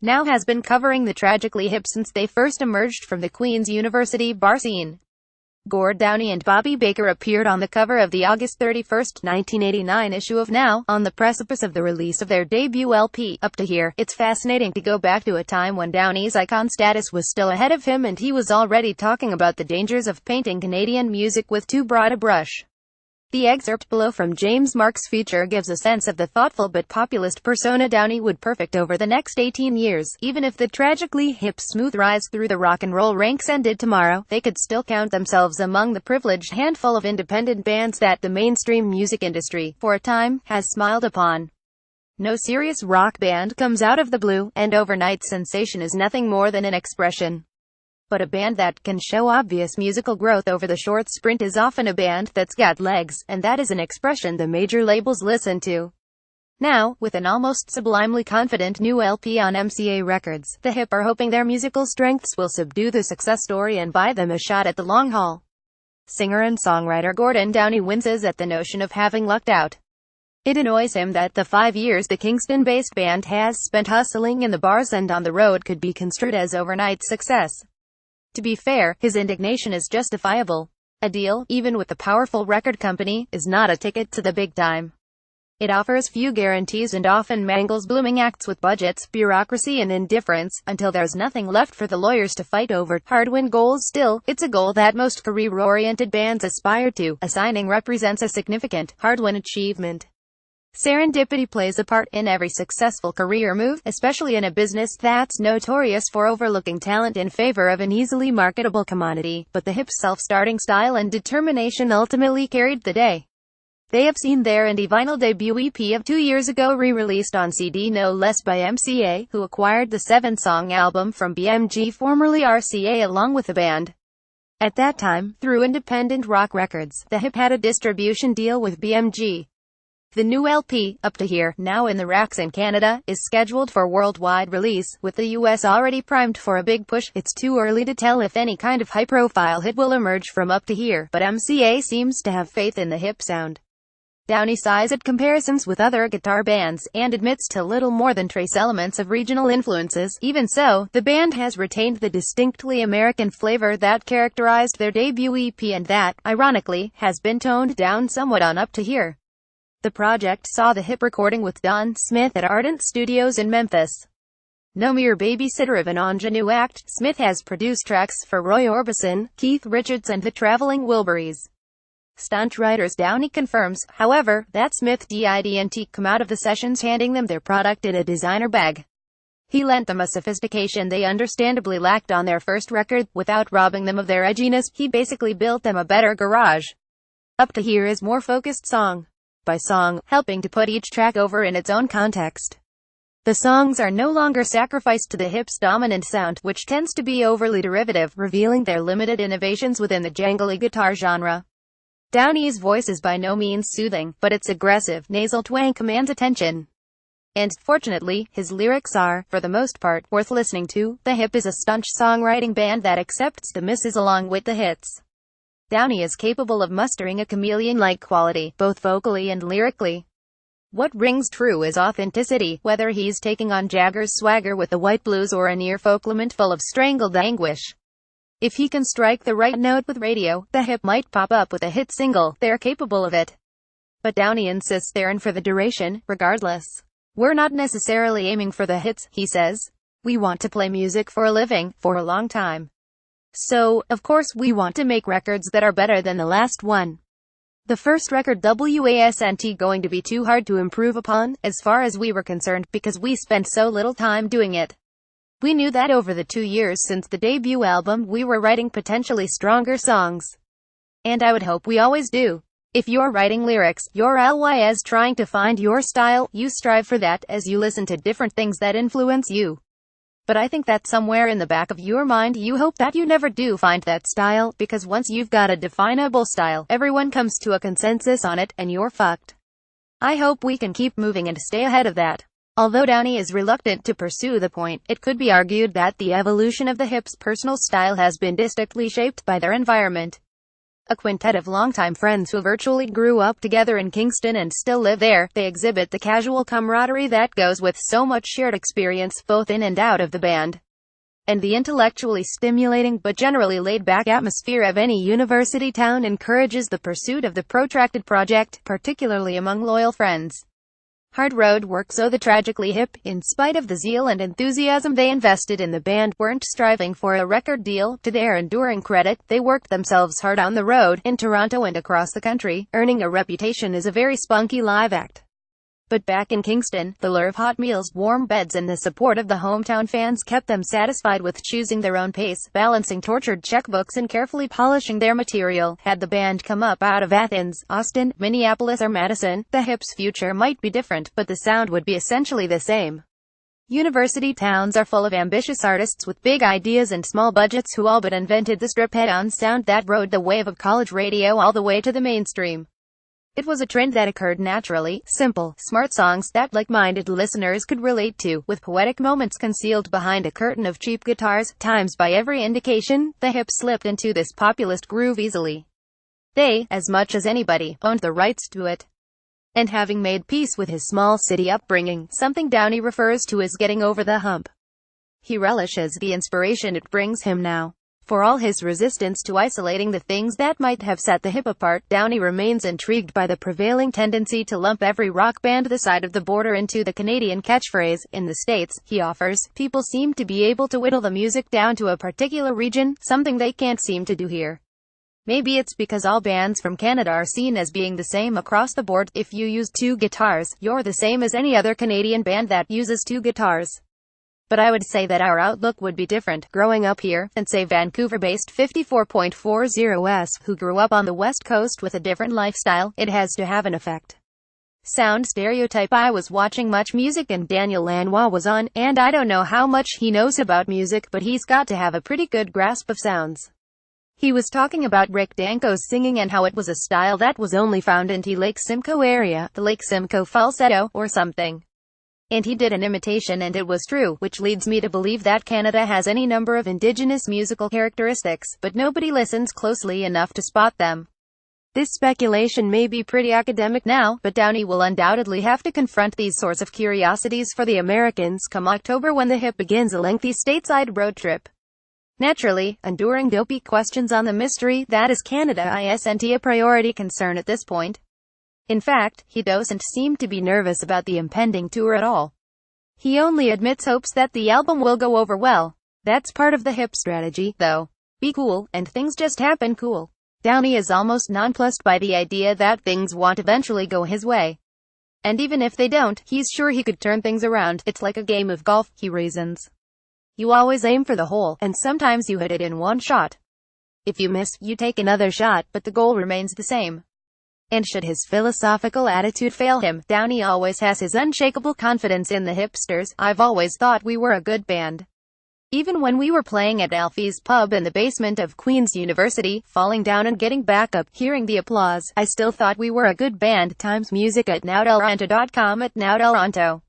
now has been covering the Tragically hip since they first emerged from the Queen's University bar scene. Gord Downie and Bobby Baker appeared on the cover of the August 31, 1989 issue of Now, on the precipice of the release of their debut LP, Up to Here. It's fascinating to go back to a time when Downie's icon status was still ahead of him and he was already talking about the dangers of painting Canadian music with too broad a brush. The excerpt below from James Mark's feature gives a sense of the thoughtful but populist persona Downie would perfect over the next 18 years. Even if the Tragically hip smooth rise through the rock and roll ranks ended tomorrow, they could still count themselves among the privileged handful of independent bands that the mainstream music industry, for a time, has smiled upon. No serious rock band comes out of the blue, and overnight sensation is nothing more than an expression. But a band that can show obvious musical growth over the short sprint is often a band that's got legs, and that is an expression the major labels listen to. Now, with an almost sublimely confident new LP on MCA Records, the hip are hoping their musical strengths will subdue the success story and buy them a shot at the long haul. Singer and songwriter Gordon Downie winces at the notion of having lucked out. It annoys him that the 5 years the Kingston-based band has spent hustling in the bars and on the road could be construed as overnight success. To be fair, his indignation is justifiable. A deal, even with a powerful record company, is not a ticket to the big time. It offers few guarantees and often mangles blooming acts with budgets, bureaucracy and indifference, until there's nothing left for the lawyers to fight over. Hard-won goals still, it's a goal that most career-oriented bands aspire to. A signing represents a significant, hard-won achievement. Serendipity plays a part in every successful career move, especially in a business that's notorious for overlooking talent in favor of an easily marketable commodity, but the hip's self-starting style and determination ultimately carried the day. They have seen their indie vinyl debut EP of 2 years ago re-released on CD no less by MCA, who acquired the 7-song album from BMG, formerly RCA, along with the band. At that time, through Independent Rock Records, the hip had a distribution deal with BMG. The new LP, Up to Here, now in the racks in Canada, is scheduled for worldwide release, with the US already primed for a big push. It's too early to tell if any kind of high-profile hit will emerge from Up to Here, but MCA seems to have faith in the hip sound. Downie sighs at comparisons with other guitar bands, and admits to little more than trace elements of regional influences. Even so, the band has retained the distinctly American flavor that characterized their debut EP and that, ironically, has been toned down somewhat on Up to Here. The project saw the hip recording with Don Smith at Ardent Studios in Memphis. No mere babysitter of an ingenue act, Smith has produced tracks for Roy Orbison, Keith Richards and the Traveling Wilburys. Stunt writers Downie confirms, however, that Smith didn't come out of the sessions handing them their product in a designer bag. He lent them a sophistication they understandably lacked on their first record. Without robbing them of their edginess, he basically built them a better garage. Up to Here is more focused song by song, helping to put each track over in its own context. The songs are no longer sacrificed to the hip's dominant sound, which tends to be overly derivative, revealing their limited innovations within the jangly guitar genre. Downie's voice is by no means soothing, but its aggressive, nasal twang commands attention. And, fortunately, his lyrics are, for the most part, worth listening to. The hip is a staunch songwriting band that accepts the misses along with the hits. Downie is capable of mustering a chameleon-like quality, both vocally and lyrically. What rings true is authenticity, whether he's taking on Jagger's swagger with the white blues or a near-folk lament full of strangled anguish. If he can strike the right note with radio, the hip might pop up with a hit single. They're capable of it. But Downie insists they're in for the duration, regardless. We're not necessarily aiming for the hits, he says. We want to play music for a living, for a long time. So, of course, we want to make records that are better than the last one. The first record wasn't going to be too hard to improve upon, as far as we were concerned, because we spent so little time doing it. We knew that over the 2 years since the debut album we were writing potentially stronger songs. And I would hope we always do. If you're writing lyrics, you're always trying to find your style, you strive for that as you listen to different things that influence you. But I think that somewhere in the back of your mind you hope that you never do find that style, because once you've got a definable style, everyone comes to a consensus on it, and you're fucked. I hope we can keep moving and stay ahead of that. Although Downie is reluctant to pursue the point, it could be argued that the evolution of the hip's personal style has been distinctly shaped by their environment. A quintet of longtime friends who virtually grew up together in Kingston and still live there, they exhibit the casual camaraderie that goes with so much shared experience, both in and out of the band, and the intellectually stimulating but generally laid-back atmosphere of any university town encourages the pursuit of the protracted project, particularly among loyal friends. Hard road work. So the Tragically Hip, in spite of the zeal and enthusiasm they invested in the band, weren't striving for a record deal. To their enduring credit, they worked themselves hard on the road, in Toronto and across the country, earning a reputation as a very spunky live act. But back in Kingston, the lure of hot meals, warm beds and the support of the hometown fans kept them satisfied with choosing their own pace, balancing tortured checkbooks and carefully polishing their material. Had the band come up out of Athens, Austin, Minneapolis or Madison, the Hip's future might be different, but the sound would be essentially the same. University towns are full of ambitious artists with big ideas and small budgets who all but invented the strip head-on sound that rode the wave of college radio all the way to the mainstream. It was a trend that occurred naturally, simple, smart songs that like-minded listeners could relate to, with poetic moments concealed behind a curtain of cheap guitars. Times by every indication, the Hip slipped into this populist groove easily. They, as much as anybody, owned the rights to it. And having made peace with his small city upbringing, something Downey refers to as getting over the hump, he relishes the inspiration it brings him now. For all his resistance to isolating the things that might have set the Hip apart, Downey remains intrigued by the prevailing tendency to lump every rock band this side of the border into the Canadian catchphrase. In the States, he offers, people seem to be able to whittle the music down to a particular region, something they can't seem to do here. Maybe it's because all bands from Canada are seen as being the same across the board. If you use two guitars, you're the same as any other Canadian band that uses two guitars. But I would say that our outlook would be different, growing up here, than say Vancouver-based 54.40s, who grew up on the West Coast with a different lifestyle. It has to have an effect. Sound stereotype. I was watching Much Music and Daniel Lanois was on, and I don't know how much he knows about music, but he's got to have a pretty good grasp of sounds. He was talking about Rick Danko's singing and how it was a style that was only found in the Lake Simcoe area, the Lake Simcoe falsetto, or something. And he did an imitation and it was true, which leads me to believe that Canada has any number of indigenous musical characteristics, but nobody listens closely enough to spot them. This speculation may be pretty academic now, but Downey will undoubtedly have to confront these sorts of curiosities for the Americans come October when the Hip begins a lengthy stateside road trip. Naturally, enduring dopey questions on the mystery that is Canada isn't a priority concern at this point. In fact, he doesn't seem to be nervous about the impending tour at all. He only admits hopes that the album will go over well. That's part of the Hip strategy, though. Be cool, and things just happen cool. Downey is almost nonplussed by the idea that things won't eventually go his way. And even if they don't, he's sure he could turn things around. It's like a game of golf, he reasons. You always aim for the hole, and sometimes you hit it in one shot. If you miss, you take another shot, but the goal remains the same. And should his philosophical attitude fail him, Downey always has his unshakable confidence in the hipsters. I've always thought we were a good band. Even when we were playing at Alfie's pub in the basement of Queen's University, falling down and getting back up, hearing the applause, I still thought we were a good band. Times Music at nowdelronto.com at nowdelronto.